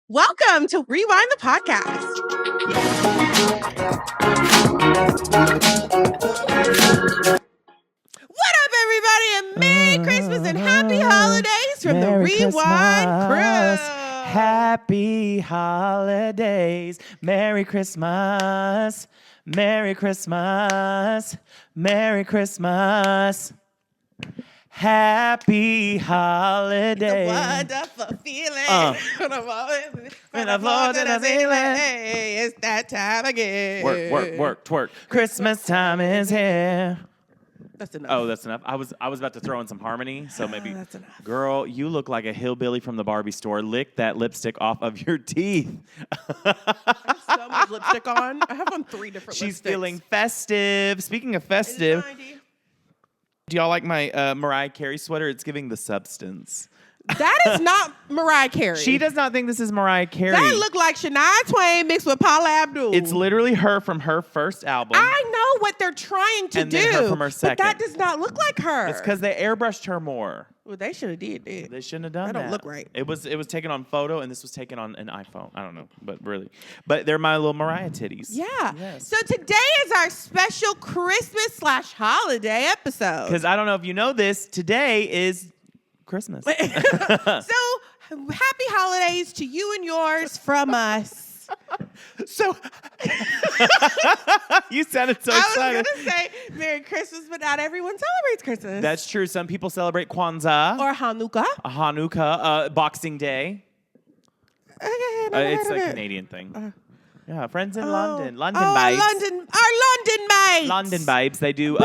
Welcome to Rewind the Podcast. What up, everybody, and Merry Christmas and Happy Holidays from the Rewind crew. Happy holidays. Merry Christmas. Merry Christmas. Merry Christmas. Happy holidays. The wonderful feeling. When I float to the ceiling. Hey, it's that time again. Work, twerk. Christmas time is here. That's enough. Oh, that's enough. I was about to throw in some harmony, so maybe. That's enough. Girl, you look like a hillbilly from the Barbie store. Lick that lipstick off of your teeth. I have so much lipstick on. I have on 3 different lipsticks. She's feeling festive. Speaking of festive, do y'all like my Mariah Carey sweater? It's giving the substance. That is not Mariah Carey. She does not think this is Mariah Carey. That look like Shania Twain mixed with Paula Abdul. It's literally her from her first album. I know what they're trying to and do. Then her from her second. But that does not look like her. It's because they airbrushed her more. Well, they should have did that. They shouldn't have done that. That don't look right. It was taken on photo, and this was taken on an iPhone. I don't know, but really. But they're my little Mariah titties. Yeah. Yes. So today is our special Christmas/holiday episode. Because I don't know if you know this, today is Christmas. So happy holidays to you and yours from us. So you sounded so excited. I was going to say Merry Christmas, but not everyone celebrates Christmas. That's true. Some people celebrate Kwanzaa. Or Hanukkah. Hanukkah, Boxing Day. It's a Okay. Canadian thing. Yeah, friends in London. London babes. Our London mates. London babes. They do.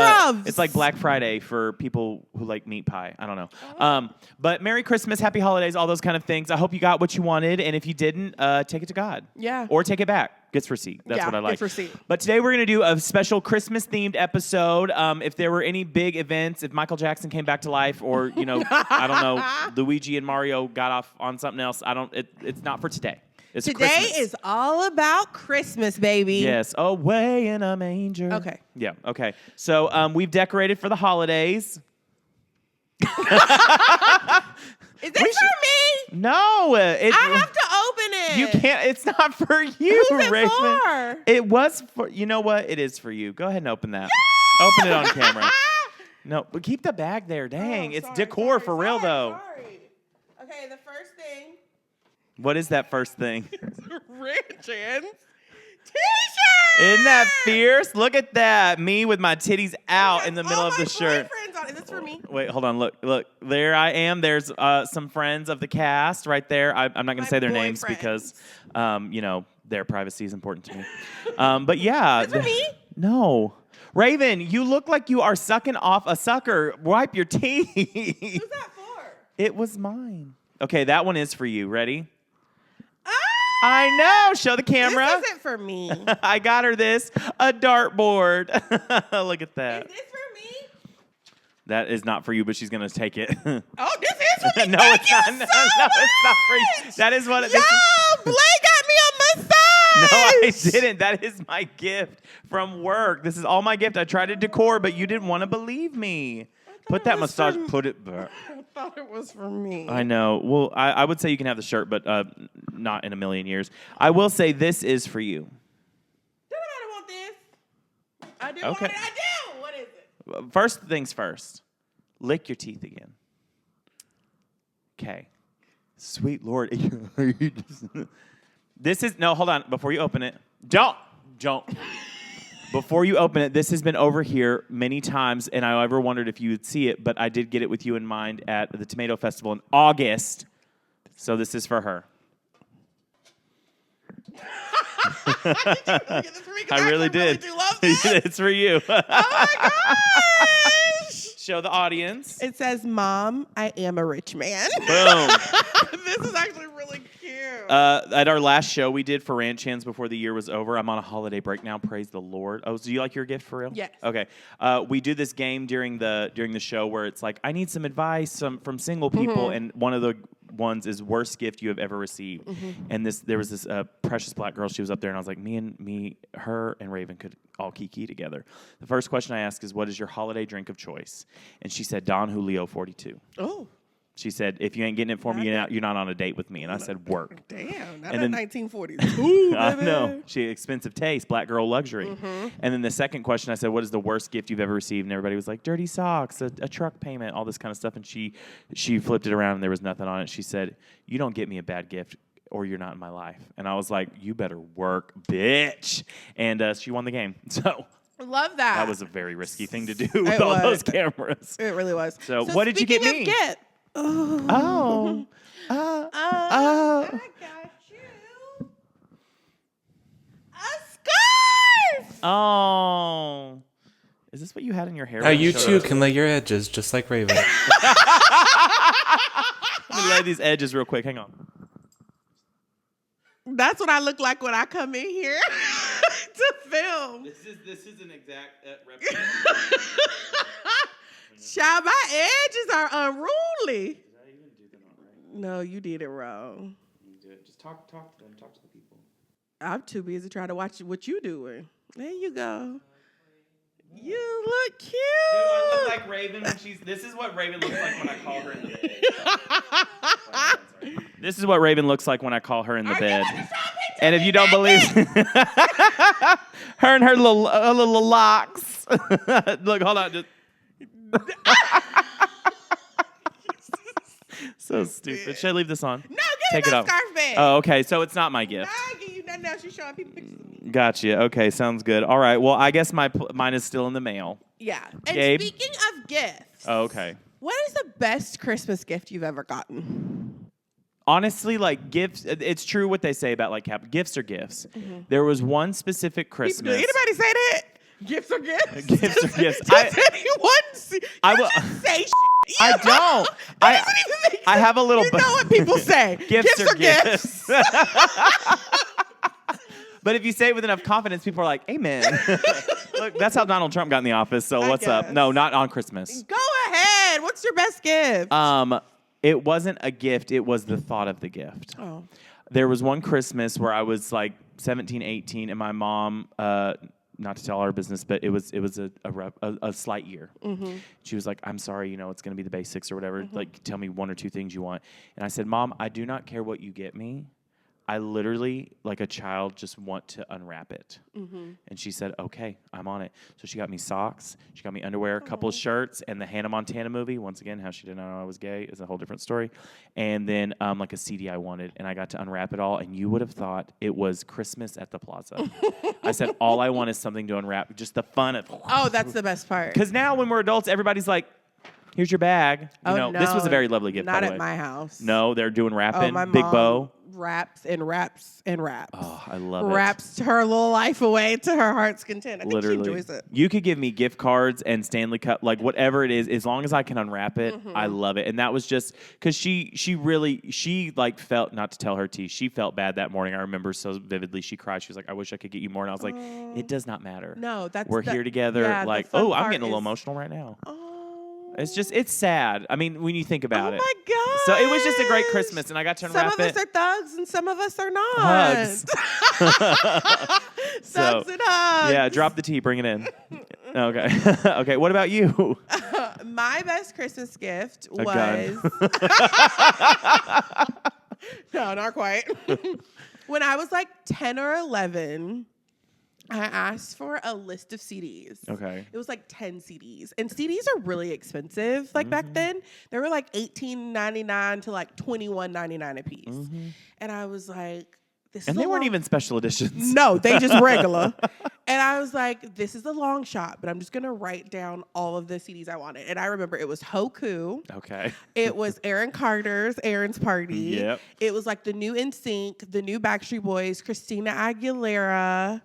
It's like Black Friday for people who like meat pie. I don't know. But Merry Christmas, Happy Holidays, all those kind of things. I hope you got what you wanted, and if you didn't, take it to God. Yeah. Or take it back. Gets receipt. That's what I like. Gets receipt. But today we're going to do a special Christmas-themed episode. If there were any big events, if Michael Jackson came back to life, or I don't know, Luigi and Mario got off on something else. It's not for today. It's Today Christmas. is all about Christmas, baby. Yes, away in a manger. Okay. Yeah, okay. So we've decorated for the holidays. Is it for me? No. I have to open it. You can't. It's not for you, Who's it Raven. for? It was for, you know what? It is for you. Go ahead and open that. Open it on camera. No, but keep the bag there. Dang, it's decor for real, though. Sorry. Okay, the first thing. What is that first thing? Richard's T-shirt. Isn't that fierce? Look at that. Me with my titties out in the middle of the shirt. Is this for me? Wait, hold on. Look. There I am. There's some friends of the cast right there. I'm not going to say their names because, their privacy is important to me. But yeah. Is this for me? No. Raven, you look like you are sucking off a sucker. Wipe your teeth. Who's that for? It was mine. Okay, that one is for you. Ready? I know. Show the camera. This isn't for me. I got her a dartboard. Look at that. Is this for me? That is not for you, but she's going to take it. Oh, this is for me. No, Thank it's you not. so No, it's not for you. much. That is what. Yo, Blake got me a massage. No, I didn't. That is my gift from work. This is all my gift. I tried to decor, but you didn't want to believe me. Put that massage. Put it back. I thought it was for me. I know. Well, I would say you can have the shirt, but not in a million years. I will say this is for you. I don't want this. I do Okay. want it. I do. What is it? First things first. Lick your teeth again. Okay. Sweet Lord. This is, no, hold on. Before you open it. Don't. Before you open it, this has been over here many times, and I ever wondered if you would see it, but I did get it with you in mind at the Tomato Festival in August. So this is for her. I really did. Do love this. It's for you. Oh my gosh! Show the audience. It says, "Mom, I am a rich man." Boom. This is actually really cute. At our last show we did for Ranch Hands before the year was over. I'm on a holiday break now. Praise the Lord. Oh, so do you like your gift for real? Yes. Okay. We do this game during the show where it's like, I need some advice from single people, and one of the ones is worst gift you have ever received. And there was this precious black girl. She was up there, and I was like, her and Raven could all kiki together. The first question I asked is, what is your holiday drink of choice? And she said Don Julio 42. Oh. She said, if you ain't getting it for me, you're not on a date with me. And I said, work. Damn, not And the then, 1940s. Ooh, I baby. know. She expensive taste, black girl luxury. And then the second question, I said, what is the worst gift you've ever received? And everybody was like, dirty socks, a truck payment, all this kind of stuff. And she flipped it around and there was nothing on it. She said, you don't get me a bad gift or you're not in my life. And I was like, you better work, bitch. And she won the game. So love that. that was a very risky thing to do with all those cameras. It really was. So what did you get me? Oh. I got you a scarf. Oh. Is this what you had in your hair? Now you too can lay your edges just like Raven. Let me lay these edges real quick. Hang on. That's what I look like when I come in here to film. This is an exact replica. Child, my edges are unruly. Did I even do them all right? No, you did it wrong. You do it. Just talk to them. Talk to the people. I'm too busy trying to watch what you doing. There you go. You look cute. Dude, I look like Raven when she's. This is what Raven looks like when I call her in the bed. This is what Raven looks like when I call her in the bed. And if you don't believe, her and her little locks. Look, hold on. Just. So stupid. Should I leave this on? No, Take give it me off. my scarf back. Oh, okay. So it's not my gift. I give you nothing else. You're showing people pictures of me. Gotcha. Okay, sounds good. All right. Well, I guess mine is still in the mail. Yeah. And Gabe? speaking of gifts. Oh, okay. What is the best Christmas gift you've ever gotten? Honestly, like gifts, it's true what they say about like gifts are gifts. There was one specific Christmas. Did anybody say that? Gifts are gifts? Gifts are gifts. Does anyone I will. just say shit? I don't. That doesn't even make I sense. have a little. You know what people say. Gifts are gifts. But if you say it with enough confidence, people are like, "Amen." Look, that's how Donald Trump got in the office. So what's up? guess. No, not on Christmas. Go ahead. What's your best gift? It wasn't a gift. It was the thought of the gift. Oh. There was one Christmas where I was like 17, 18, and my mom, not to tell our business, but it was a slight year. She was like, I'm sorry, it's going to be the basics or whatever. Like, tell me one or two things you want. And I said, Mom, I do not care what you get me. I literally, like a child, just want to unwrap it. And she said, okay, I'm on it. So she got me socks. She got me underwear, a couple of shirts, and the Hannah Montana movie. Once again, how she didn't know I was gay is a whole different story. And then like a CD I wanted, and I got to unwrap it all. And you would have thought it was Christmas at the Plaza. I said, all I want is something to unwrap. Just the fun of Oh, that's the best part. Because now when we're adults, everybody's like, here's your bag. No, this was a very lovely gift, by Not the at way. my house. No, they're doing wrapping. my Big mom bow. Wraps and wraps and wraps. Oh, I love it. Wraps her little life away to her heart's content. I think Literally. she enjoys it. You could give me gift cards and Stanley Cup, like whatever it is, as long as I can unwrap it, I love it. And that was just because she like felt, not to tell her tea, she felt bad that morning. I remember so vividly. She cried. She was like, I wish I could get you more. And I was like, it does not matter. No, We're here together. yeah, like, the fun I'm part getting a little is- emotional right now. Oh. It's sad. I mean, when you think about it. Oh my God. So it was just a great Christmas, and I got to unwrap Some of it. us are thugs and some of us are not. Hugs. Thugs and hugs. Yeah, drop the tea, bring it in. Okay. Okay, what about you? My best Christmas gift A gun. was no, not quite. When I was like 10 or 11, I asked for a list of CDs. Okay. It was like 10 CDs. And CDs are really expensive. Like back then, they were like $18.99 to like $21.99 a piece. And I was like, this And is they a weren't long- even special editions. No, they just regular. And I was like, this is a long shot, but I'm just going to write down all of the CDs I wanted. And I remember it was Hoku. Okay. It was Aaron Carter's Aaron's Party. Yep. It was like the new NSYNC, the new Backstreet Boys, Christina Aguilera.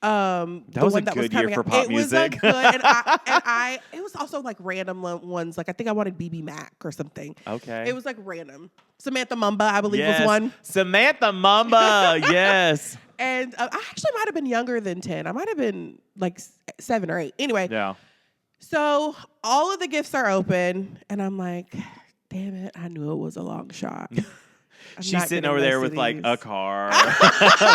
That was a good year for pop music. It was good, and I it was also like random ones. Like I think I wanted BB Mac or something. Okay. It was like random. Samantha Mumba, I believe, Yes. was one. Samantha Mumba, yes. And I actually might have been younger than 10. I might have been like 7 or 8. Anyway, Yeah. so all of the gifts are open, and I'm like, damn it, I knew it was a long shot. I'm She's not sitting getting over there most with of like these. a car,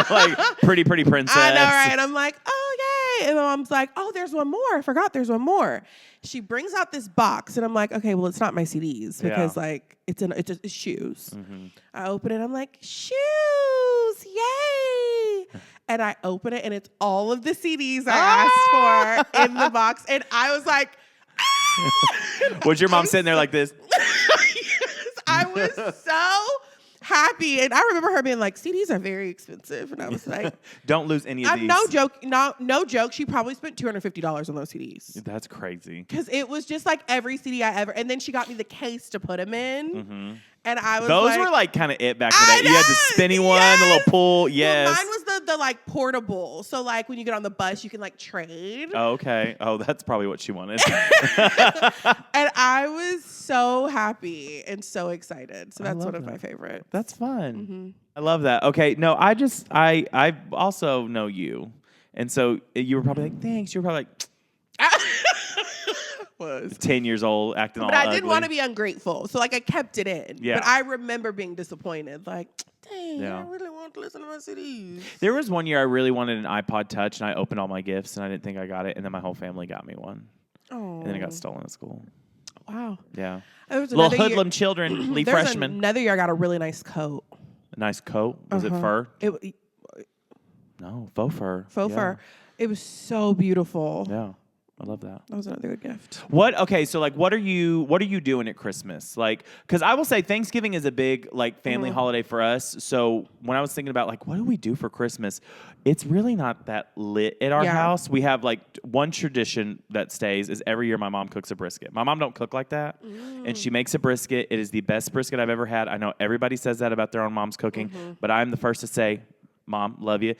like pretty princess. I know, right? And I'm like, oh, And my mom's like, oh, there's one more. I forgot there's one more. She brings out this box, and I'm like, okay, well, it's not my CDs because like it's shoes. I open it. I'm like, shoes, yay! And I open it, and it's all of the CDs I asked for in the box, and I was like, was your mom sitting there like this? Yes, I was so happy, and I remember her being like, CDs are very expensive, and I was like, don't lose any of these. No joke. She probably spent $250 on those CDs. That's crazy. Because it was just like every CD I ever, and then she got me the case to put them in, and I was those like, were like kind of it back in the day. You had the spinny one, the little pull. Yes. Well, mine was the like portable. So like when you get on the bus, you can like trade. Oh, okay. Oh, that's probably what she wanted. And I was so happy and so excited. So that's one of my favorites. That's fun. I love that. Okay. No, I also know you. And so you were probably like, thanks. You were probably like, was 10 years old, acting all ugly. But I ugly. didn't want to be ungrateful. So like I kept it in. Yeah. But I remember being disappointed. Like, dang, Yeah. I really want to listen to my CDs. There was one year I really wanted an iPod Touch, and I opened all my gifts, and I didn't think I got it, and then my whole family got me one. Oh. And then it got stolen at school. Wow. Yeah. There was Little another hoodlum year, children, Lee there was freshmen. another year I got a really nice coat. A nice coat. Was it fur? No, faux fur. Faux fur. It was so beautiful. Yeah. I love that. That was another good gift. Okay, so like what are you doing at Christmas? Like, cuz I will say Thanksgiving is a big like family holiday for us. So when I was thinking about like what do we do for Christmas? It's really not that lit at our house. We have like one tradition that stays is every year my mom cooks a brisket. My mom don't cook like that. And she makes a brisket. It is the best brisket I've ever had. I know everybody says that about their own mom's cooking, but I'm the first to say, "Mom, love you."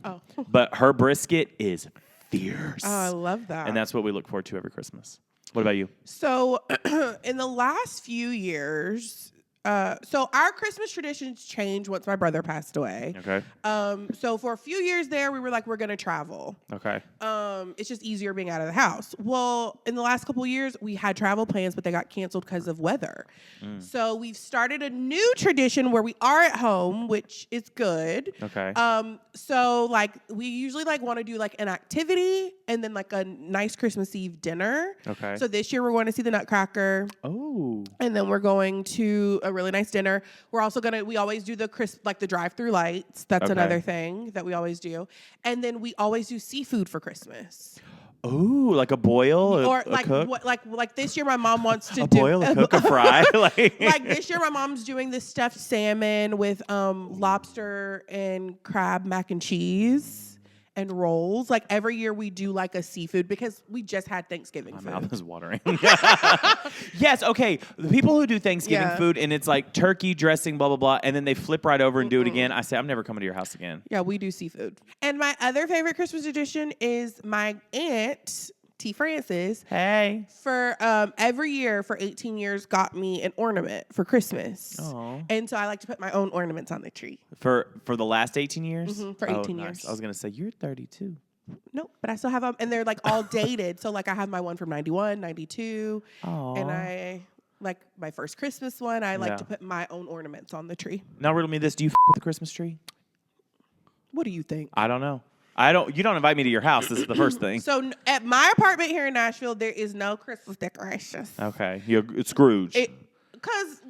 Oh. But her brisket is fierce. Oh, I love that. And that's what we look forward to every Christmas. What about you? So in the last few years, so our Christmas traditions changed once my brother passed away. Okay. So for a few years there, we were like, we're going to travel. Okay. It's just easier being out of the house. Well, in the last couple of years, we had travel plans, but they got canceled because of weather. So we've started a new tradition where we are at home, which is good. Okay. So like we usually like want to do like an activity and then like a nice Christmas Eve dinner. Okay. So this year we're going to see the Nutcracker. Oh. And then we're going to a really nice dinner. We're also we always do the drive-through lights. That's another thing that we always do. And then we always do seafood for Christmas. Ooh, like a boil, Or a like cook? like this year my mom wants to a do boil, a cook, a fry. like this year my mom's doing this stuffed salmon with lobster and crab mac and cheese and rolls. Like every year we do like a seafood because we just had Thanksgiving food. My mouth is watering. Yes, okay. The people who do Thanksgiving food and it's like turkey, dressing, blah, blah, blah, and then they flip right over and do it again, I say, I'm never coming to your house again. Yeah, we do seafood. And my other favorite Christmas tradition is my aunt, T. Francis. Hey. For every year for 18 years got me an ornament for Christmas. Oh. And so I like to put my own ornaments on the tree. For the last 18 years? For 18 years. I was going to say, you're 32. Nope, but I still have them, and they're like all dated. So like I have my one from 91, 92, and I like my first Christmas one. I like to put my own ornaments on the tree. Now riddle me this: do you with the Christmas tree? What do you think? I don't know. You don't invite me to your house. This is the first thing. So at my apartment here in Nashville, there is no Christmas decorations. Okay, it's Scrooge. Because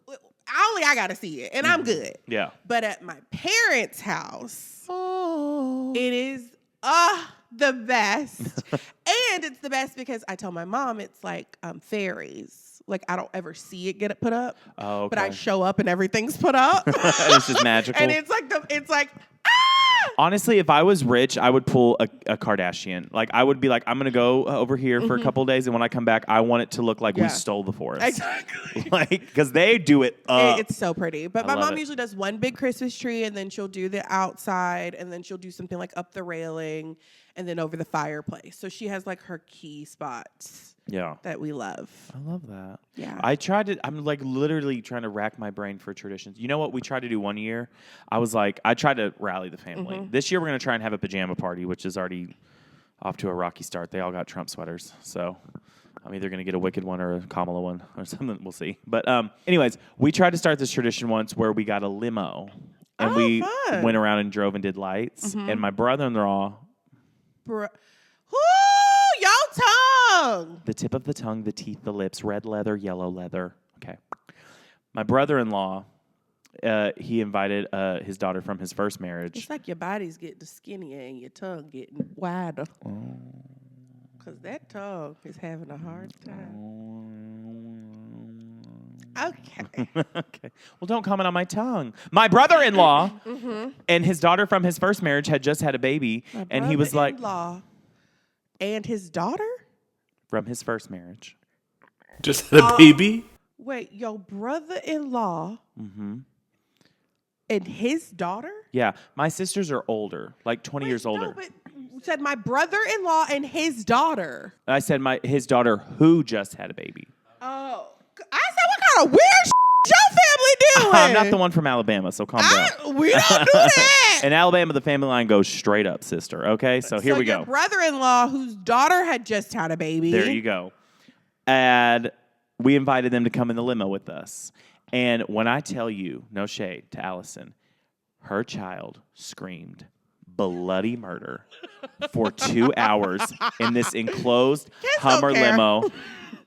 only I got to see it, and I'm good. Yeah. But at my parents' house, it is the best. And it's the best because I told my mom it's like fairies. Like I don't ever see it get put up. Oh, okay. But I show up and everything's put up. It's just magical. And it's like honestly, if I was rich, I would pull a Kardashian. Like I would be like, I'm gonna go over here for a couple of days, and when I come back, I want it to look like we stole the forest. Exactly. Like because they do it up. It's so pretty. But my love mom it. usually does one big Christmas tree, and then she'll do the outside, and then she'll do something like up the railing, and then over the fireplace. So she has like her key spots. Yeah. That we love. I love that. Yeah. I'm like literally trying to rack my brain for traditions. You know what we tried to do one year? I tried to rally the family. This year we're going to try and have a pajama party, which is already off to a rocky start. They all got Trump sweaters. So I'm either going to get a Wicked one or a Kamala one or something. We'll see. But anyways, we tried to start this tradition once where we got a limo. And we fun. went around and drove and did lights. And my brother-in-law Whoo, your tongue. The tip of the tongue, the teeth, the lips, red leather, yellow leather. Okay. My brother-in-law, he invited his daughter from his first marriage. It's like your body's getting skinnier and your tongue getting wider. Because that tongue is having a hard time. Okay. Okay. Well, don't comment on my tongue. My brother-in-law and his daughter from his first marriage had just had a baby. And he was like... brother-in-law and his daughter? From his first marriage. Just had a baby? Wait, your brother-in-law and his daughter? Yeah. My sisters are older, like 20 years older. No, but you said my brother-in-law and his daughter. I said his daughter who just had a baby. Oh. I said, what kind of weird your family doing? I'm not the one from Alabama, so calm down. We don't do that. In Alabama, the family line goes straight up, sister. Okay, so here we go. Your brother-in-law, whose daughter had just had a baby. There you go. And we invited them to come in the limo with us. And when I tell you, no shade to Allison, her child screamed bloody murder for 2 hours in this enclosed Hummer limo.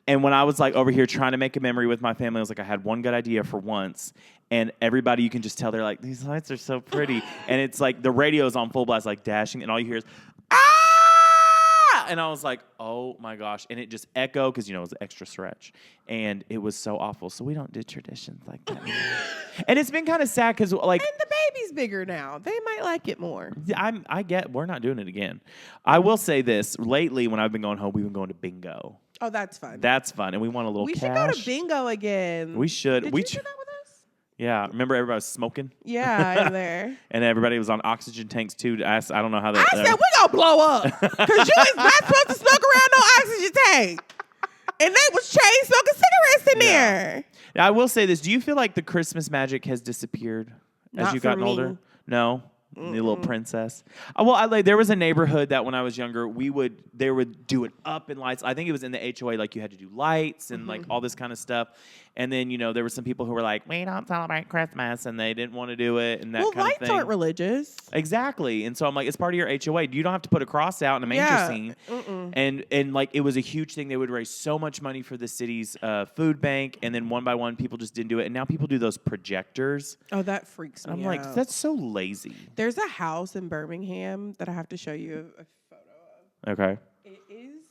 And when I was like over here trying to make a memory with my family, I was like, I had one good idea for once. And everybody, you can just tell they're like, these lights are so pretty. And it's like the radio's on full blast, like dashing. And all you hear is, ah! And I was like, oh my gosh. And it just echoed because, it was an extra stretch. And it was so awful. So we don't do traditions like that anymore. And it's been kind of sad because like. And the baby's bigger now. They might like it more. I get, we're not doing it again. I will say this. Lately, when I've been going home, we've been going to bingo. Oh, that's fun. That's fun. And we want a little cash. We should go to bingo again. We should. Did you do that with us? Yeah. Remember everybody was smoking? Yeah, in there. And everybody was on oxygen tanks too. I don't know how that... I said, we gonna blow up. Because you is not supposed to smoke around no oxygen tank. And they was chain smoking cigarettes in there. Now, I will say this. Do you feel like the Christmas magic has disappeared as you've gotten older? No? The little princess. Well, there was a neighborhood that when I was younger, they would do it up in lights. I think it was in the HOA, like you had to do lights and like all this kind of stuff. And then, there were some people who were like, we don't celebrate Christmas, and they didn't want to do it and that kind of thing. Well, lights aren't religious. Exactly. And so I'm like, it's part of your HOA. You don't have to put a cross out in a manger scene. And like it was a huge thing. They would raise so much money for the city's food bank, and then one by one, people just didn't do it. And now people do those projectors. Oh, that freaks me out. I'm like, that's so lazy. There's a house in Birmingham that I have to show you a photo of. Okay. It is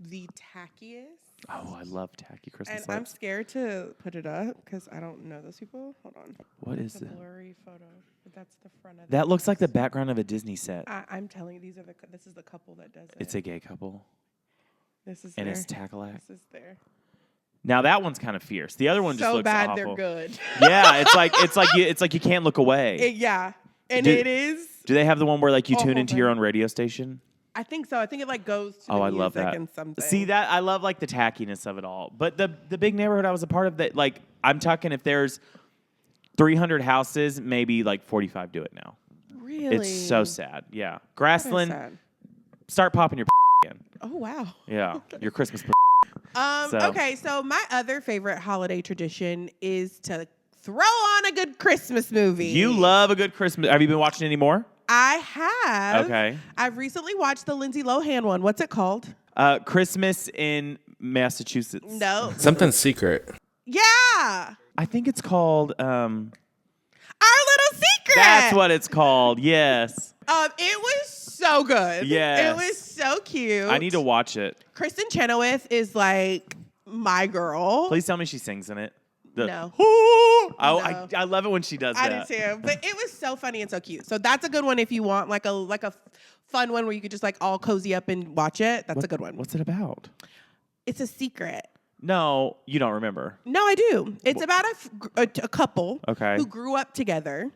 the tackiest. Oh, I love tacky Christmas And lights. I'm scared to put it up because I don't know those people. Hold on. What is it's a it? blurry photo. But that's the front of That looks like the background of a Disney set. I'm telling you, this is the couple that does it. It's a gay couple. This is and their, it's tackle-act. This is there. Now that one's kind of fierce. The other one just looks bad awful. they're good. Yeah, it's like you can't look away. Yeah, and it is. Do they have the one where like you tune into your own radio station? I think so. I think it like goes to the I music love that. and something. See that? I love like the tackiness of it all. But the big neighborhood I was a part of, that like I'm talking, if there's 300 houses, maybe like 45 do it now. Really? It's so sad. Yeah. Grassland, sad. Start popping your again. Oh wow. Yeah. Your Christmas. Okay, so my other favorite holiday tradition is to throw on a good Christmas movie. You love a good Christmas. Have you been watching any more? I have. Okay. I've recently watched the Lindsay Lohan one. What's it called? Christmas in Massachusetts. No. Something secret. Yeah. I think it's called... Our Little Secret. That's what it's called. Yes. It was so good. Yes. It was so cute. I need to watch it. Kristen Chenoweth is like my girl. Please tell me she sings in it. No. Oh, No. I love it when she does that. I do too. But it was so funny and so cute. So that's a good one if you want like a fun one where you could just like all cozy up and watch it. That's a good one. What's it about? It's a secret. No, you don't remember. No, I do. It's about a couple Okay. who grew up together,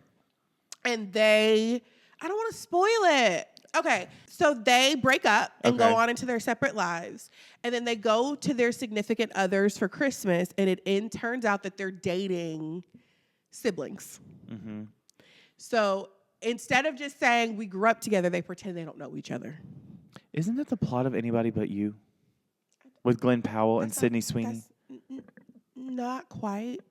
and I don't want to spoil it. Okay, so they break up and Okay. go on into their separate lives, and then they go to their significant others for Christmas, and it turns out that they're dating siblings. Mm-hmm. So instead of just saying we grew up together, they pretend they don't know each other. Isn't that the plot of Anybody But You? With Glenn Powell and Sydney Sweeney? Not quite.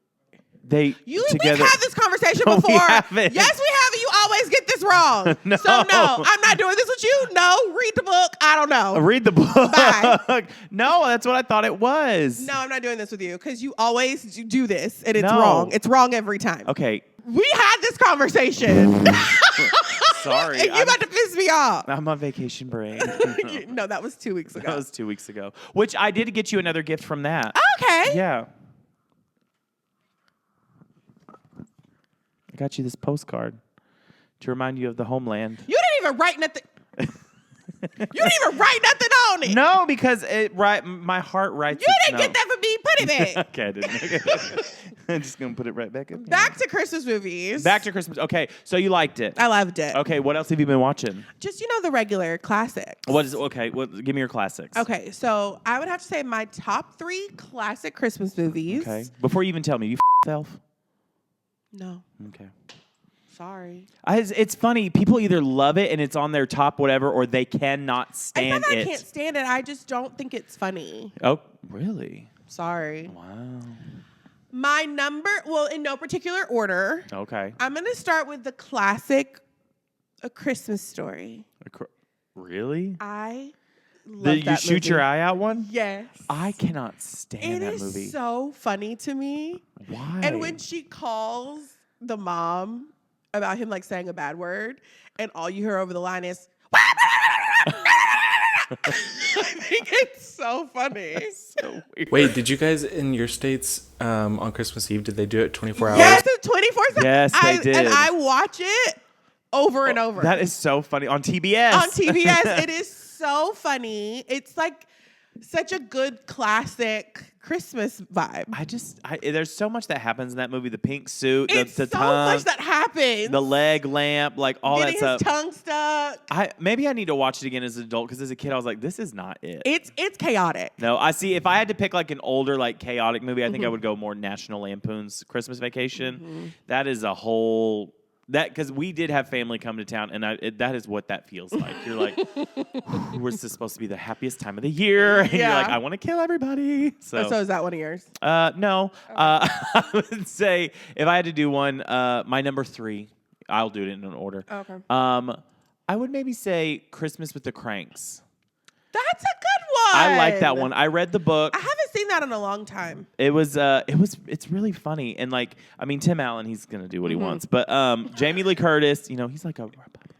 We've We've had this conversation No, we before. haven't. Yes, we have. You always get this is wrong. No. So no, I'm not doing this with you. No, read the book. I don't know. Read the book. Bye. No, that's what I thought it was. No, I'm not doing this with you because you always do this and it's No. wrong. It's wrong every time. Okay. We had this conversation. Sorry. And you about to piss me off. I'm on vacation break. No, that was 2 weeks ago. That was 2 weeks ago. Which I did get you another gift from that. Okay. Yeah. I got you this postcard to remind you of the homeland. You didn't even write nothing. You didn't even write nothing on it. No, because my heart writes. You didn't get that for me. Put it back. Okay, I didn't. I'm just gonna put it right back in. Back to Christmas movies. Back to Christmas. Okay, so you liked it. I loved it. Okay, what else have you been watching? Just, the regular classics. What is okay? Give me your classics. Okay, so I would have to say my top 3 classic Christmas movies. Okay. Before you even tell me, you yourself. No. Okay. Sorry. It's funny. People either love it and it's on their top whatever, or they cannot stand I it. can't stand it. I just don't think it's funny. Oh, really? Sorry. Wow. My number, in no particular order. Okay. I'm going to start with the classic A Christmas Story. Really? I love The that you shoot movie. your eye out one? Yes. I cannot stand that It movie. is so funny to me. Why? And when she calls the mom about him saying a bad word, and all you hear over the line is, I think it's so funny. so weird. Wait, did you guys in your states on Christmas Eve, did they do it 24 hours? Yes, it's 24/7. Yes, they did. And I watch it over and over. That is so funny. On TBS. On TBS. It is so funny. It's such a good classic Christmas vibe. There's so much that happens in that movie. The pink suit, It's the so tongue, much that happens. the leg lamp, all Getting that stuff. his tongue stuck. Maybe I need to watch it again as an adult because as a kid I was like, this is not it. It's chaotic. No, I see. If I had to pick an older chaotic movie, I think I would go more National Lampoon's Christmas Vacation. That is a whole. Because we did have family come to town, and that is what that feels like. You're like, we're supposed to be the happiest time of the year, and you're like, I want to kill everybody. So is that one of yours? No. I would say if I had to do one, my number 3, I'll do it in an order. Okay. I would maybe say Christmas with the Cranks. That's a good one. I like that one. I read the book. I haven't seen that in a long time. It's really funny. And Tim Allen, he's going to do what he wants. But Jamie Lee Curtis, he's like a Republican.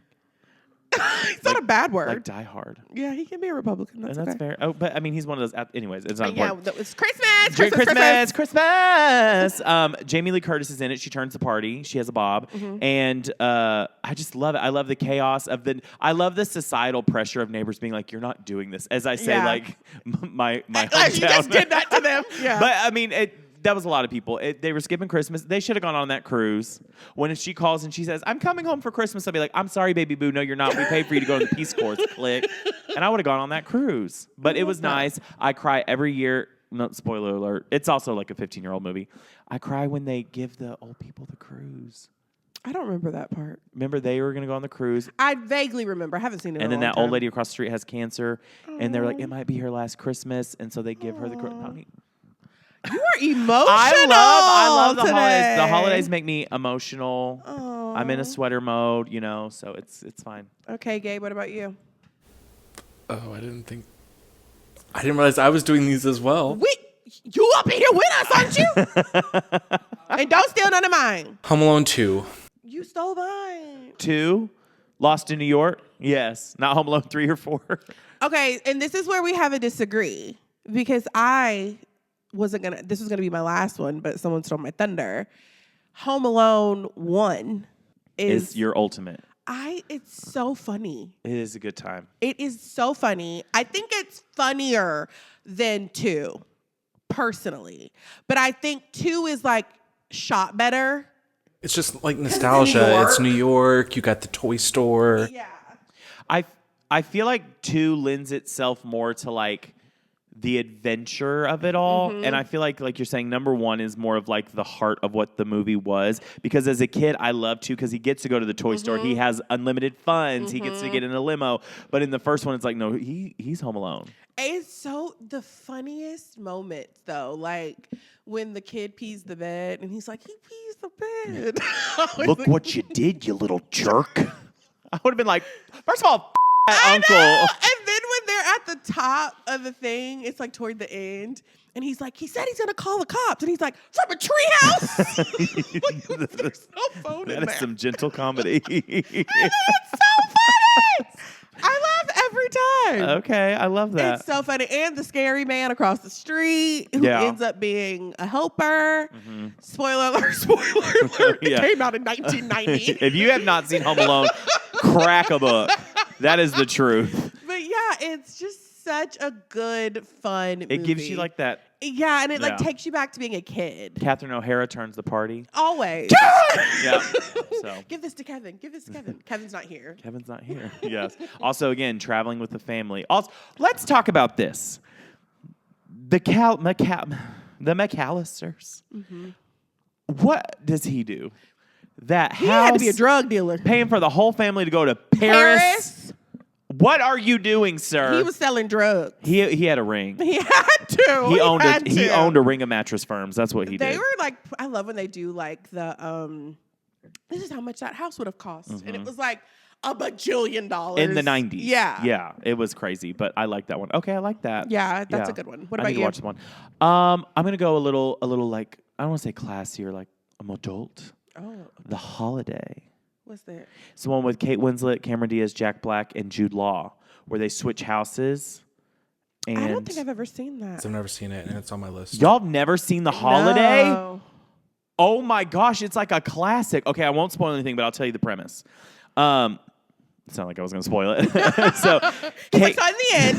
It's not a bad word. Like Die Hard. Yeah, he can be a Republican. That's okay. fair. Oh, but he's one of those. Anyways, it's not Yeah, important. it's Christmas. Christmas. Jamie Lee Curtis is in it. She turns the party. She has a bob, and I just love it. I love the chaos of I love the societal pressure of neighbors being like, "You're not doing this." As I say, my hometown. You just did that to them. Yeah, but that was a lot of people. They were skipping Christmas. They should have gone on that cruise. When she calls and she says, "I'm coming home for Christmas," I'll be like, "I'm sorry, baby boo. No, you're not. We paid for you to go to the Peace Corps." Click. And I would have gone on that cruise. But it was nice. I cry every year. No, spoiler alert. It's also like a 15-year-old movie. I cry when they give the old people the cruise. I don't remember that part. Remember they were going to go on the cruise? I vaguely remember. I haven't seen it in a long time. And then that old lady across the street has cancer. And they're like, it might be her last Christmas. And so they give her the cruise. You are emotional. I love the today. holidays. The holidays make me emotional. Aww. I'm in a sweater mode, so it's fine. Okay, Gabe, what about you? Oh, I didn't realize I was doing these as well. You up in here with us, aren't you? And don't steal none of mine. Home Alone 2. You stole mine. 2, Lost in New York. Yes, not Home Alone 3 or 4. Okay, and this is where we have a disagree because this was gonna be my last one, but someone stole my thunder. Home Alone 1 is your ultimate. It's so funny. It is a good time. It is so funny. I think it's funnier than 2, personally. But I think 2 is shot better. It's just nostalgia. It's New York. You got the toy store. Yeah. I feel like 2 lends itself more to the adventure of it all. And I feel like you're saying, number 1 is more of the heart of what the movie was. Because as a kid, I loved 2 because he gets to go to the toy store. He has unlimited funds. He gets to get in a limo. But in the first one, it's no, he's home alone. It's so the funniest moments though, when the kid pees the bed and he's like, he pees the bed. Look what you did, you little jerk. I would have been like, first of all, I uncle. know. And then when they're at the top of the thing, it's like toward the end. And he's like, he said he's going to call the cops. And he's like, from a treehouse? Like, there's no phone in That there. is some gentle comedy. It's so funny. I laugh every time. Okay, I love that. It's so funny. And the scary man across the street who ends up being a helper. Mm-hmm. Spoiler alert, It came out in 1990. If you have not seen Home Alone, crack a book. That is the truth. But yeah, it's just such a good, fun movie. It gives you like that. Yeah, and it like takes you back to being a kid. Catherine O'Hara turns the party. Always. Yeah. So Give this to Kevin. Give this to Kevin. Kevin's not here. Kevin's not here. Yes. Also, again, traveling with the family. Also, let's talk about this. The McAllisters. Mm-hmm. What does he do? That He house had to be a drug dealer. paying for the whole family to go to Paris. What are you doing, sir? He was selling drugs. He had a ring. He had to. He owned a ring of mattress firms. That's what he did. They were like, I love when they do like the this is how much that house would have cost. Mm-hmm. And it was like $1 bajillion in the 90s. Yeah. Yeah. It was crazy, but I like that one. Okay, I like that. Yeah, that's a good one. What about you? I need to watch the one. I'm gonna go a little like, I don't want to say classier, like I'm adult. Oh. The Holiday. What's that? It's the one with Kate Winslet, Cameron Diaz, Jack Black, and Jude Law, where they switch houses. And I don't think I've ever seen that. I've never seen it, and it's on my list. Y'all have never seen The Holiday? No. Oh my gosh, it's like a classic. Okay, I won't spoil anything, but I'll tell you the premise. It's not like I was going to spoil it. So, in the end.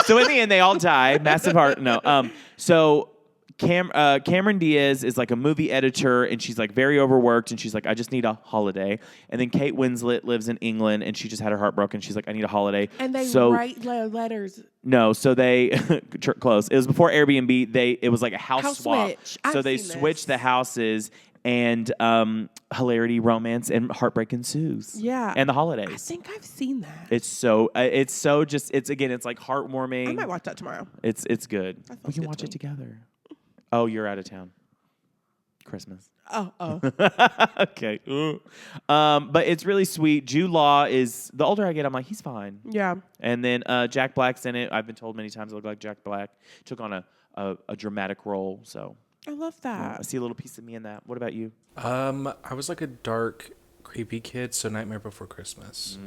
So in the end, they all die. Massive heart. No. So Cameron Diaz is like a movie editor, and she's like very overworked, and she's like, I just need a holiday. And then Kate Winslet lives in England, and she just had her heart broken. She's like, I need a holiday. And they write letters. No, so they close. It was before Airbnb. It was like a house swap. Switch. So they switched the houses, and hilarity, romance, and heartbreak ensues. Yeah, and the holidays. I think I've seen that. It's so just it's like heartwarming. I might watch that tomorrow. It's good. We can watch it together. Oh, you're out of town. Christmas. Oh. Okay. But it's really sweet. Jude Law is, the older I get, I'm like, he's fine. Yeah. And then Jack Black's in it. I've been told many times I look like Jack Black. Took on a dramatic role, so. I love that. I see a little piece of me in that. What about you? I was like a dark, creepy kid, so Nightmare Before Christmas.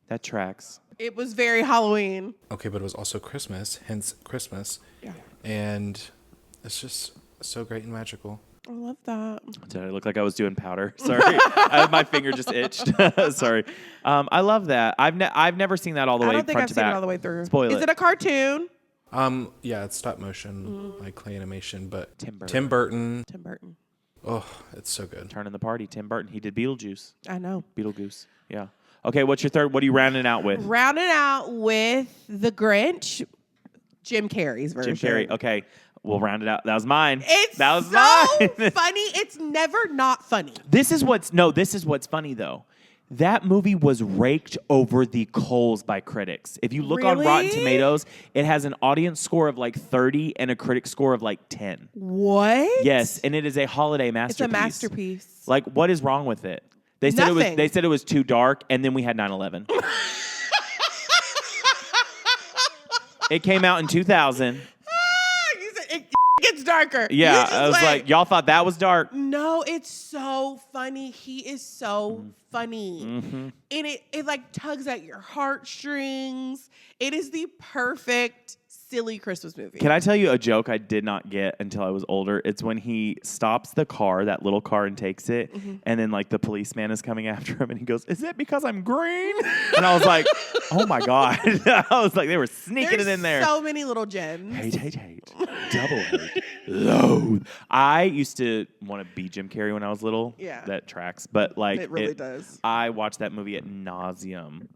That tracks. It was very Halloween. Okay, but it was also Christmas, hence Christmas. Yeah. And it's just so great and magical. I love that. Did I look like I was doing powder? Sorry. My finger just itched. Sorry. I love that. I've never seen that all the way front to back. I don't think I've seen it all the way through. Spoil it. Is it a cartoon? Yeah, it's stop motion, like clay animation, but Tim Burton. Tim Burton. Oh, it's so good. Turning the party. Tim Burton. He did Beetlejuice. I know. Beetlegoose. Yeah. Okay, what's your third? What are you rounding out with? Rounding out with The Grinch, Jim Carrey's version. Jim Carrey. Okay, we'll round it out. That was mine. That was so funny. It's never not funny. This is what's funny though. That movie was raked over the coals by critics. If you look on Rotten Tomatoes, it has an audience score of like 30 and a critic score of like 10. What? Yes, and it is a holiday masterpiece. It's a masterpiece. Like, what is wrong with it? They said it was too dark, and then we had 9/11. It came out in 2000. You said it gets darker. Yeah, I was like, y'all thought that was dark. No, it's so funny. He is so funny. Mm-hmm. And it like tugs at your heartstrings. It is the perfect silly Christmas movie. Can I tell you a joke I did not get until I was older? It's when he stops the car, that little car, and takes it, and then like the policeman is coming after him, and he goes, "Is it because I'm green?" And I was like, "Oh my god!" I was like, they were sneaking it in there. So many little gems. Hate, double hate, loathe. I used to want to be Jim Carrey when I was little. Yeah, that tracks. But like, it really does. I watched that movie at nauseum.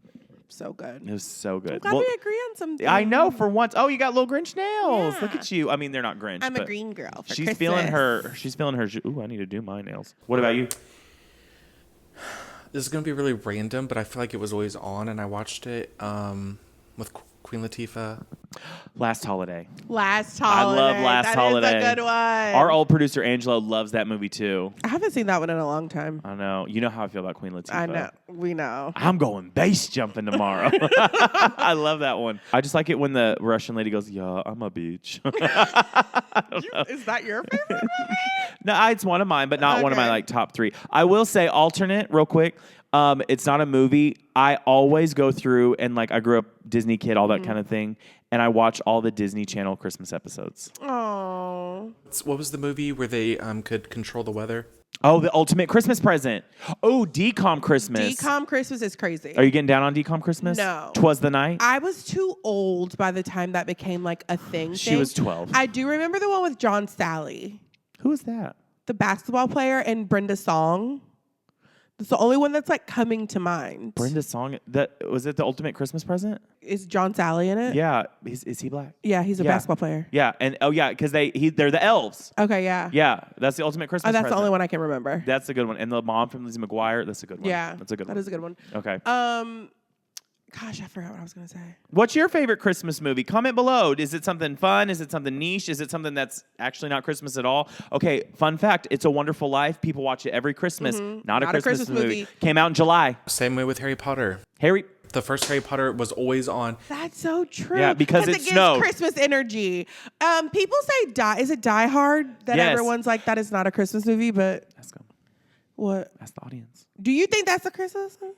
So good. It was so good. I'm glad we agree on something. I know for once. Oh, you got little Grinch nails. Yeah. Look at you. I mean, they're not Grinch. I'm a green girl. For she's Christmas. feeling her. She's feeling her. Ooh, I need to do my nails. What about you? This is gonna be really random, but I feel like it was always on, and I watched it with Queen Latifah. Last Holiday. Last Holiday. I love Last Holiday. That is a good one. Our old producer Angelo loves that movie too. I haven't seen that one in a long time. I know. You know how I feel about Queen Latifah. I know. We know. I'm going base jumping tomorrow. I love that one. I just like it when the Russian lady goes, yeah, I'm a beach. Is that your favorite movie? No, it's one of mine, but not one of my like top 3. I will say alternate real quick. It's not a movie. I always go through and like I grew up Disney kid, all that kind of thing, and I watch all the Disney Channel Christmas episodes. Oh. What was the movie where they could control the weather? Oh, The Ultimate Christmas Present. Oh, Decom Christmas. Decom Christmas is crazy. Are you getting down on Decom Christmas? No. 'Twas the Night? I was too old by the time that became like a thing. She was 12. I do remember the one with John Sally, Who is that? the basketball player, and Brenda Song. That's the only one that's like coming to mind. Brenda Song. Was it The Ultimate Christmas Present? Is John Sally in it? Yeah. Is he black? Yeah, he's a basketball player. Yeah, and because they're the elves. Okay, yeah. Yeah, that's The Ultimate Christmas That's Present. the only one I can remember. That's a good one. And the mom from Lizzie McGuire, that's a good one. Yeah. That's a good one. That is a good one. Okay. Gosh, I forgot what I was going to say. What's your favorite Christmas movie? Comment below. Is it something fun? Is it something niche? Is it something that's actually not Christmas at all? Okay, fun fact. It's a Wonderful Life. People watch it every Christmas. Not a Christmas movie. Came out in July. Same way with Harry Potter. The first Harry Potter was always on. That's so true. Yeah, because it gives snowed. Christmas energy. People say is it Die Hard? That Yes. everyone's like, that is not a Christmas movie, but Ask them. what? Ask the audience. Do you think that's a Christmas movie?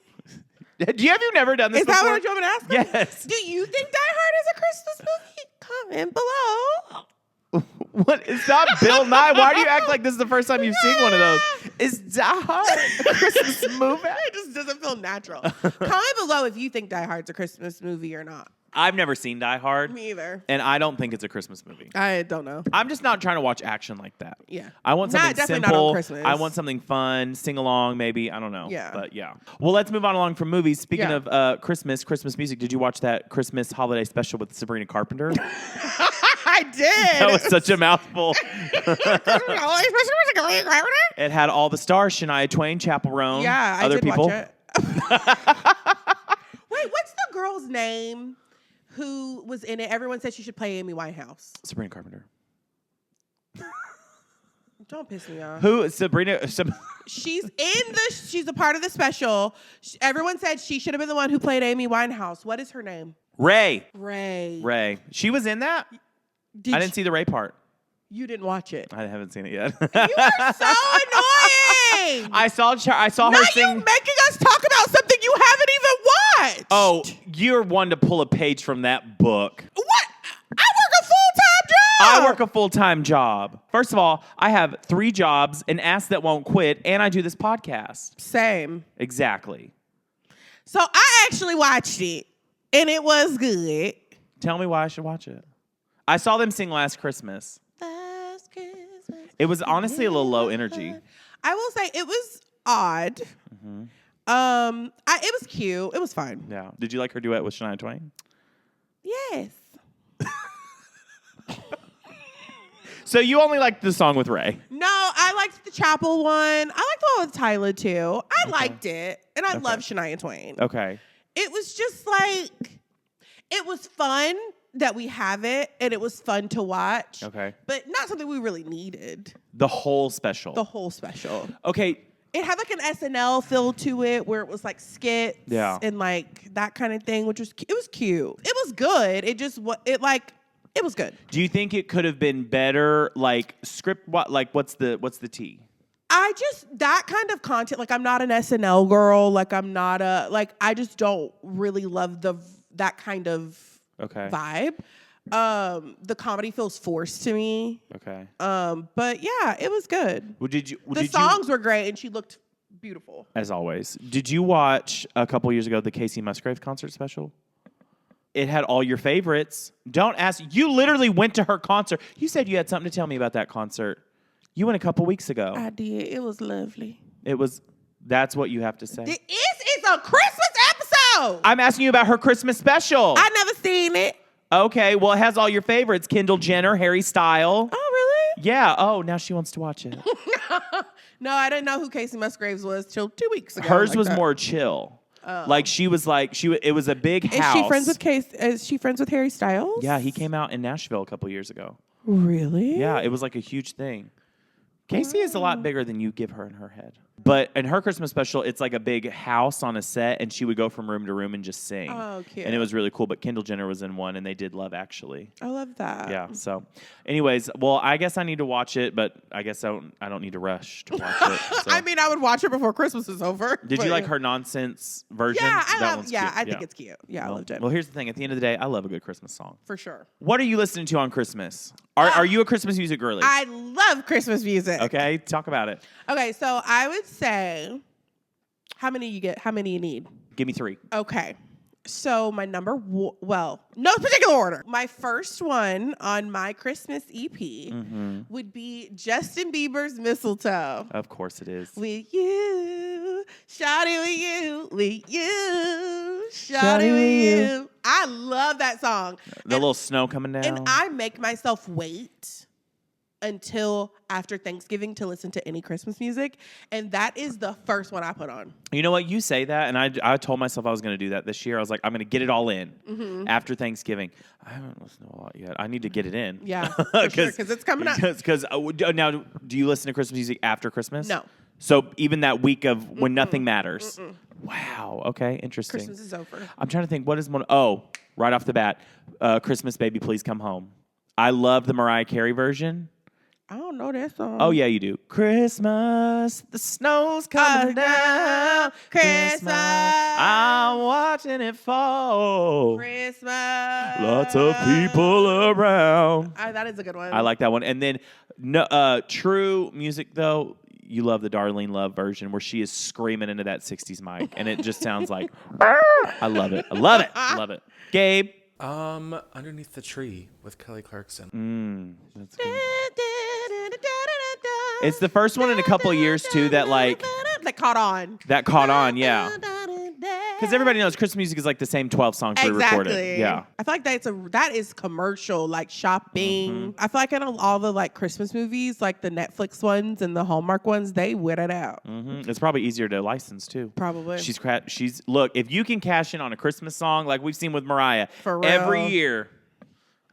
Have you never done this Is before? that what you want me to ask them? Yes. Do you think Die Hard is a Christmas movie? Comment below. What? It's not Bill Nye. Why do you act like this is the first time you've seen one of those? Is Die Hard a Christmas movie? It just doesn't feel natural. Comment below if you think Die Hard's a Christmas movie or not. I've never seen Die Hard. Me either. And I don't think it's a Christmas movie. I don't know. I'm just not trying to watch action like that. Yeah. I want something definitely simple. not on Christmas. I want something fun, sing along maybe. I don't know. Yeah. But yeah. Well, let's move on along from movies. Speaking Yeah. of Christmas music, did you watch that Christmas holiday special with Sabrina Carpenter? I did. That was such a mouthful. It had all the stars, Shania Twain, Chappell Roan, Yeah, I other did people. watch it. Wait, what's the girl's name who was in it? Everyone said she should play Amy Winehouse. Sabrina Carpenter. Don't piss me off. Who? Sabrina. She's she's a part of the special. Everyone said she should have been the one who played Amy Winehouse. What is her name? Ray. Ray. She was in that? I didn't see the Ray part. You didn't watch it. I haven't seen it yet. You are so annoying. I saw her Now sing. you making us talk about something you haven't even watched. Oh, you're one to pull a page from that book. What? I work a full-time job. I work a full-time job. First of all, I have 3 jobs, an ass that won't quit, and I do this podcast. Same. Exactly. So I actually watched it, and it was good. Tell me why I should watch it. I saw them sing Last Christmas. Last Christmas. It was honestly a little low energy. I will say it was odd. Mm-hmm. It was cute. It was fine. Yeah. Did you like her duet with Shania Twain? Yes. So you only liked the song with Ray? No, I liked the Chapel one. I liked the one with Tyler too. I liked it, and I love Shania Twain. Okay. It was just like, it was fun that we have it, and it was fun to watch. Okay. But not something we really needed. The whole special. The whole special. Okay. It had like an SNL feel to it, where it was like skits and like that kind of thing, which was it was cute. It was good. It was good. Do you think it could have been better, like script? What's the tea? That kind of content. Like, I'm not an SNL girl. Like, I'm not I just don't really love that kind of vibe. The comedy feels forced to me. Okay. But yeah, it was good. Well, the songs were great, and she looked beautiful. As always. Did you watch a couple years ago the Casey Musgrave concert special? It had all your favorites. Don't ask. You literally went to her concert. You said you had something to tell me about that concert. You went a couple weeks ago. I did. It was lovely. That's what you have to say. It's a Christmas episode. I'm asking you about her Christmas special. I never seen it. Okay, well, it has all your favorites. Kendall Jenner, Harry Styles. Oh, really? Yeah. Oh, now she wants to watch it. No, I didn't know who Casey Musgraves was till 2 weeks ago. Hers was more chill. Like she was it was a big house. Is she friends with Harry Styles? Yeah, he came out in Nashville a couple years ago. Really? Yeah, it was like a huge thing. Casey is a lot bigger than you give her in her head. But in her Christmas special, it's like a big house on a set, and she would go from room to room and just sing. Oh, cute. And it was really cool. But Kendall Jenner was in one, and they did Love Actually. I love that. Yeah. So, anyways, well, I guess I need to watch it, but I guess I don't need to rush to watch it. So. I mean, I would watch it before Christmas is over. Did you like her nonsense version? Yeah, I think it's cute. Yeah, I loved it. Well, here's the thing. At the end of the day, I love a good Christmas song. For sure. What are you listening to on Christmas? Are you a Christmas music girly? I love Christmas music. Okay, talk about it. Okay, so I would say, how many you need? Give me 3. Okay. So my no particular order. My first one on my Christmas EP would be Justin Bieber's Mistletoe. Of course it is. With you, shawty with you, shawty with you. I love that song. The little snow coming down. And I make myself wait until after Thanksgiving to listen to any Christmas music. And that is the first one I put on. You know what? You say that, and I told myself I was going to do that this year. I was like, I'm going to get it all in after Thanksgiving. I haven't listened to a lot yet. I need to get it in. Yeah, for sure, because it's coming up. Because now, do you listen to Christmas music after Christmas? No. So even that week of when nothing matters. Wow. Okay. Interesting. Christmas is over. I'm trying to think. What is one? Oh, right off the bat, Christmas Baby, Please Come Home. I love the Mariah Carey version. I don't know that song. Oh, yeah, you do. Christmas, the snow's coming down. Christmas, I'm watching it fall. Christmas. Lots of people around. That is a good one. I like that one. And then true music, though, you love the Darlene Love version where she is screaming into that 60s mic. And it just sounds like, I love it. I love it. I love it. Gabe? Underneath the Tree with Kelly Clarkson. That's good. It's the first one in a couple of years, too, that caught on. That caught on, yeah. Because everybody knows Christmas music is like the same 12 songs we recorded. Yeah. I feel like that is commercial, like shopping. I feel like in all the like Christmas movies, like the Netflix ones and the Hallmark ones, they whip it out. It's probably easier to license too. Probably. She's look, if you can cash in on a Christmas song like we've seen with Mariah For real. every year,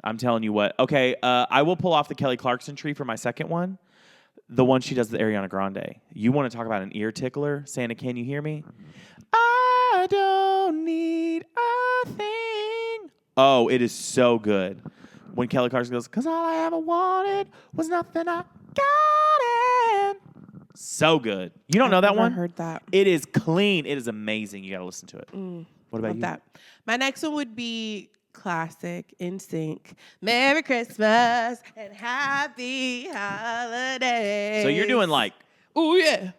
I'm telling you what. Okay, I will pull off the Kelly Clarkson tree for my second one. The one she does with Ariana Grande. You want to talk about an ear tickler? Santa, can you hear me? I don't need a thing. Oh, it is so good. When Kelly Clarkson goes, 'cause all I ever wanted was nothing I got it. So good. You don't know that one? I've heard that. It is clean. It is amazing. You got to listen to it. What about Love you? that. My next one would be classic NSYNC. Merry Christmas and happy holidays. So you're doing like, oh yeah.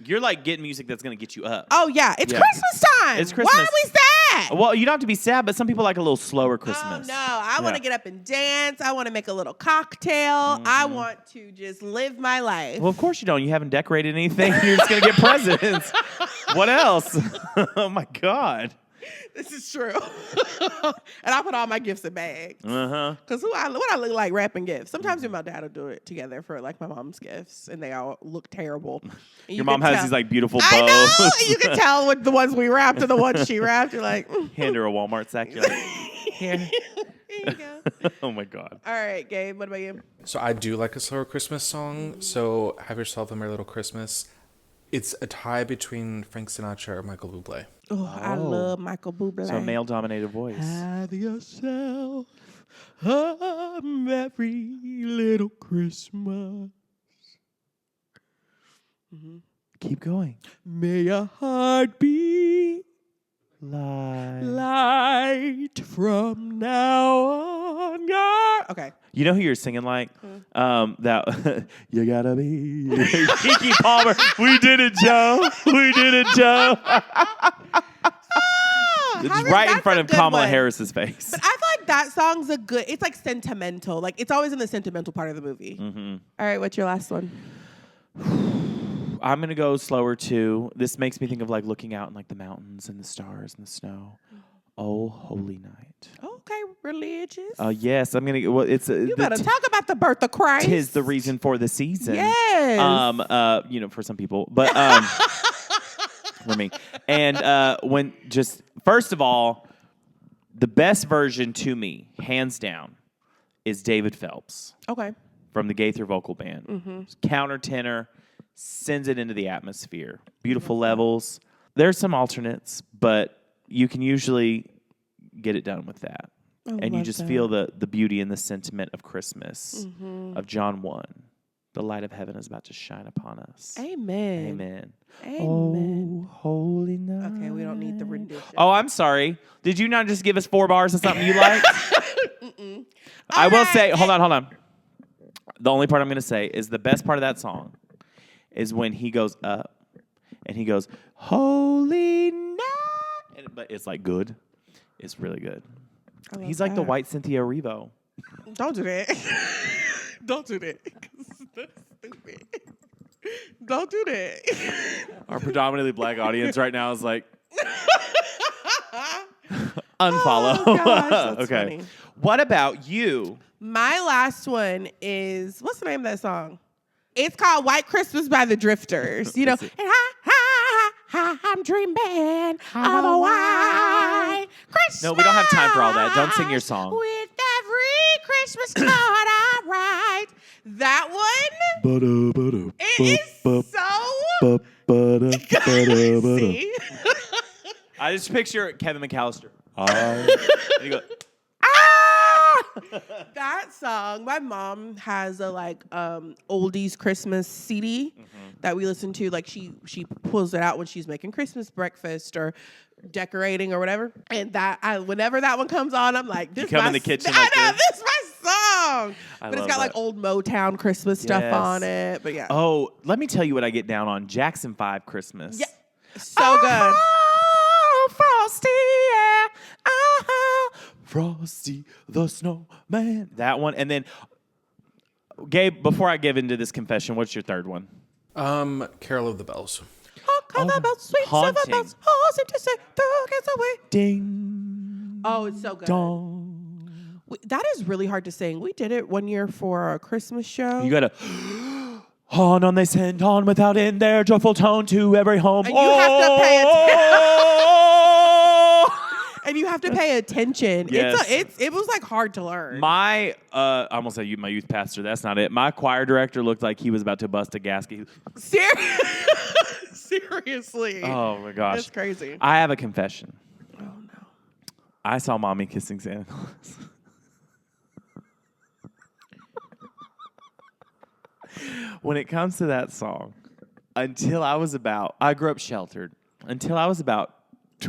you're like getting music that's going to get you up. Oh yeah, it's Christmas time. It's Christmas. Why are we sad? Well, you don't have to be sad, but some people like a little slower Christmas. Oh no, I want to get up and dance. I want to make a little cocktail. I want to just live my life. Well, of course you don't. You haven't decorated anything. You're just going to get presents. What else? Oh my God. This is true. And I put all my gifts in bags. Because what I look like wrapping gifts. Sometimes me and my dad will do it together for like my mom's gifts, and they all look terrible. Your mom has these like beautiful bows. I know. You can tell with the ones we wrapped and the ones she wrapped. You're like, hand her a Walmart sack. You're like, here. Here you go. Oh my God. All right, Gabe. What about you? So I do like a slower Christmas song. So Have Yourself a Merry Little Christmas. It's a tie between Frank Sinatra or Michael Bublé. Oh, I love Michael Bublé. So a male-dominated voice. Have yourself a merry little Christmas. Keep going. May your heart be light from now on. Okay. You know who you're singing like? That you gotta be Kiki Palmer. We did it, Joe. We did it, Joe. It's right in front of Kamala Harris's face. But I feel like that song's it's like sentimental. Like it's always in the sentimental part of the movie. All right, what's your last one? I'm gonna go slower too. This makes me think of like looking out in like the mountains and the stars and the snow. Oh, holy night. Okay, religious. Yes, I'm gonna. Well, it's you better talk about the birth of Christ. 'Tis the reason for the season. Yes. For some people, but for me. And first of all, the best version to me, hands down, is David Phelps. Okay. From the Gaither Vocal Band. Countertenor, sends it into the atmosphere. Beautiful levels. There's some alternates, but you can usually get it done with that. And you just feel the beauty and the sentiment of Christmas, of John 1. The light of heaven is about to shine upon us. Amen. Amen. Amen. Oh, holy night. Okay, we don't need the rendition. Oh, I'm sorry. Did you not just give us 4 bars of something you liked? I will say, hold on. The only part I'm going to say is the best part of that song is when he goes up and he goes, holy night. But it's like good. It's really good. He's like the white Cynthia Erivo. Don't do that. Don't do that. That's stupid. Don't do that. Our predominantly black audience right now is like, unfollow. Oh, gosh, that's okay. funny. What about you? My last one is, what's the name of that song? It's called White Christmas by the Drifters. You know, and I'm dreaming of a white Christmas. No, we don't have time for all that. Don't sing your song. With every Christmas card I write. That one, it is so crazy. I just picture Kevin McAllister. And you go, That song, my mom has a oldies Christmas CD that we listen to. Like she pulls it out when she's making Christmas breakfast or decorating or whatever. And whenever that one comes on, I'm like, this you come in the kitchen. I Like know, this. this is my song. But it's got like old Motown Christmas stuff on it. But yeah. Oh, let me tell you what I get down on. Jackson 5 Christmas. Yeah. So good. Oh, Frosty, yeah. Oh, Frosty the Snowman. That one. And then, Gabe, before I give into this confession, what's your third one? Carol of the Bells. Haunting. Ding. Oh, it's so good. Dong. That is really hard to sing. We did it one year for a Christmas show. You gotta on they send on without in their joyful tone to every home. And you have to pay attention. And you have to pay attention. Yes. It was like hard to learn. My I almost said my youth pastor. That's not it. My choir director looked like he was about to bust a gasket. Seriously. Oh my gosh, that's crazy. I have a confession. Oh no. I saw Mommy kissing Santa Claus. When it comes to that song, I grew up sheltered. Until I was about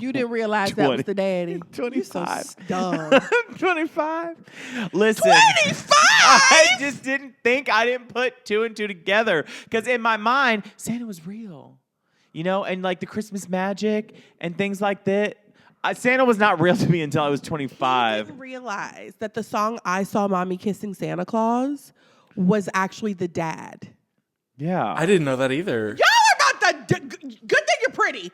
You didn't realize that was the daddy. 25. So dumb. 25. Listen. 25? I just didn't put 2 and 2 together. Because in my mind, Santa was real. You know, and like the Christmas magic and things like that. Santa was not real to me until I was 25. I didn't realize that the song I Saw Mommy Kissing Santa Claus was actually the dad. Yeah. I didn't know that either. Y'all are about the good thing you're pretty.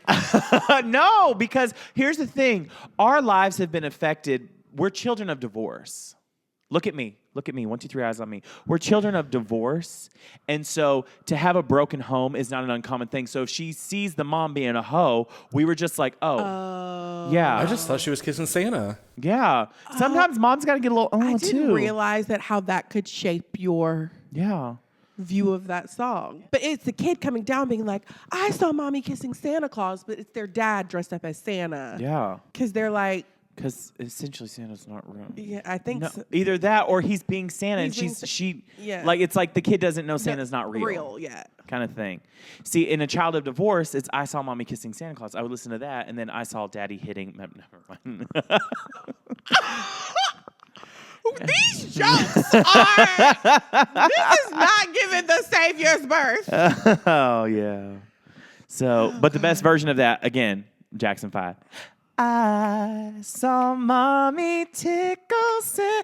No, because here's the thing. Our lives have been affected. We're children of divorce. Look at me. 1, 2, 3 eyes on me. We're children of divorce. And so to have a broken home is not an uncommon thing. So if she sees the mom being a hoe, we were just like, yeah. I just thought she was kissing Santa. Yeah. Sometimes mom's got to get a little I too. didn't realize how that could shape your view of that song. But it's the kid coming down being like, I saw Mommy kissing Santa Claus, but it's their dad dressed up as Santa. Yeah. Because they're like, because essentially Santa's not real. yeah, I think so. Either that or he's being Santa and like it's like the kid doesn't know Santa's not real. Real, yeah. Kind of thing. See, in A Child of Divorce, it's I Saw Mommy Kissing Santa Claus. I would listen to that, and then I saw Daddy hitting. Never mind. These jokes are. This is not giving the Savior's birth. Oh yeah. So, but the best version of that again, Jackson 5. I saw Mommy tickle Santa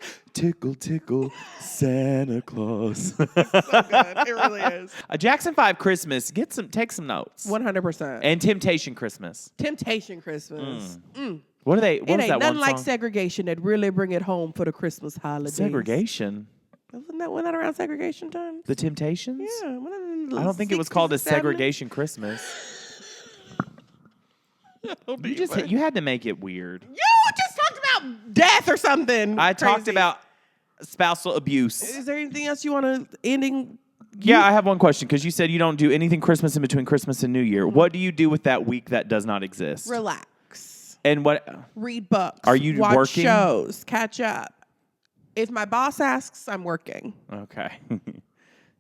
Claus. So good. It really is. A Jackson 5 Christmas. Take some notes. 100%. And Temptation Christmas. Temptation Christmas. What are they? It What was ain't that nothing one like song? segregation that really bring it home for the Christmas holidays. Segregation. Wasn't that around segregation time? The Temptations. Yeah. I don't think it was called a segregation Christmas. You had to make it weird. You just talked about death or something. I talked crazy. about spousal abuse. Is there anything else you want to Yeah, I have one question because you said you don't do anything Christmas in between Christmas and New Year. What do you do with that week that does not exist? Relax. And what? Read books. Are you watch working? shows. Catch up. If my boss asks, I'm working. Okay.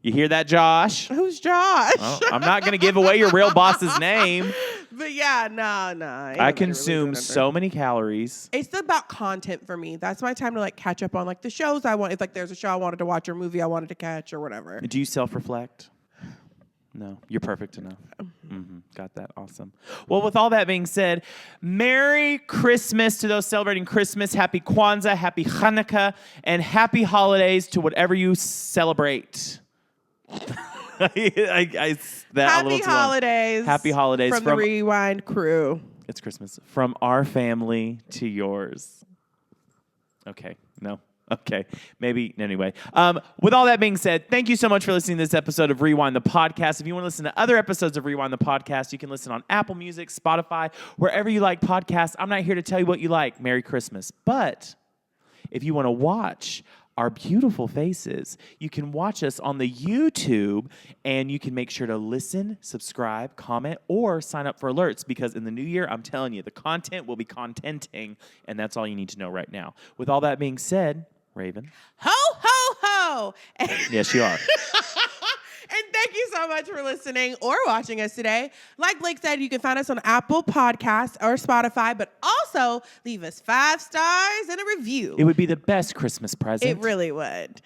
You hear that, Josh? Who's Josh? Well, I'm not going to give away your real boss's name. But yeah, no. I consume so many calories. It's about content for me. That's my time to like catch up on like the shows I want. If like there's a show I wanted to watch or a movie I wanted to catch or whatever. Do you self-reflect? No, you're perfect enough. Mm-hmm. Got that. Awesome. Well, with all that being said, Merry Christmas to those celebrating Christmas. Happy Kwanzaa, Happy Hanukkah, and Happy Holidays to whatever you celebrate. Happy holidays. Happy holidays from the Rewind crew. It's Christmas. From our family to yours. Okay. No. Okay. Maybe. Anyway. With all that being said, thank you so much for listening to this episode of Rewind the Podcast. If you want to listen to other episodes of Rewind the Podcast, you can listen on Apple Music, Spotify, wherever you like podcasts. I'm not here to tell you what you like. Merry Christmas. But if you want to watch our beautiful faces, you can watch us on the YouTube, and you can make sure to listen, subscribe, comment, or sign up for alerts, because in the new year, I'm telling you, the content will be contenting, and that's all you need to know right now. With all that being said, Raven. Ho, ho, ho. Yes, you are. And thank you so much for listening or watching us today. Like Blake said, you can find us on Apple Podcasts or Spotify, but also leave us 5 stars and a review. It would be the best Christmas present. It really would.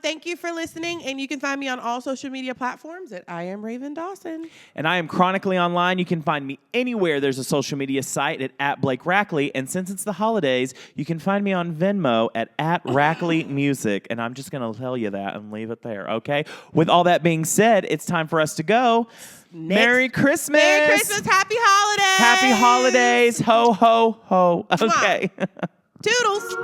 Thank you for listening, and you can find me on all social media platforms at I Am Raven Dawson. And I am chronically online. You can find me anywhere there's a social media site at Blake Rackley. And since it's the holidays, you can find me on Venmo at Rackley Music. And I'm just going to tell you that and leave it there, okay? With all that being said, it's time for us to go. Merry Christmas. Merry Christmas. Happy holidays. Happy holidays. Ho, ho, ho. Okay. Toodles.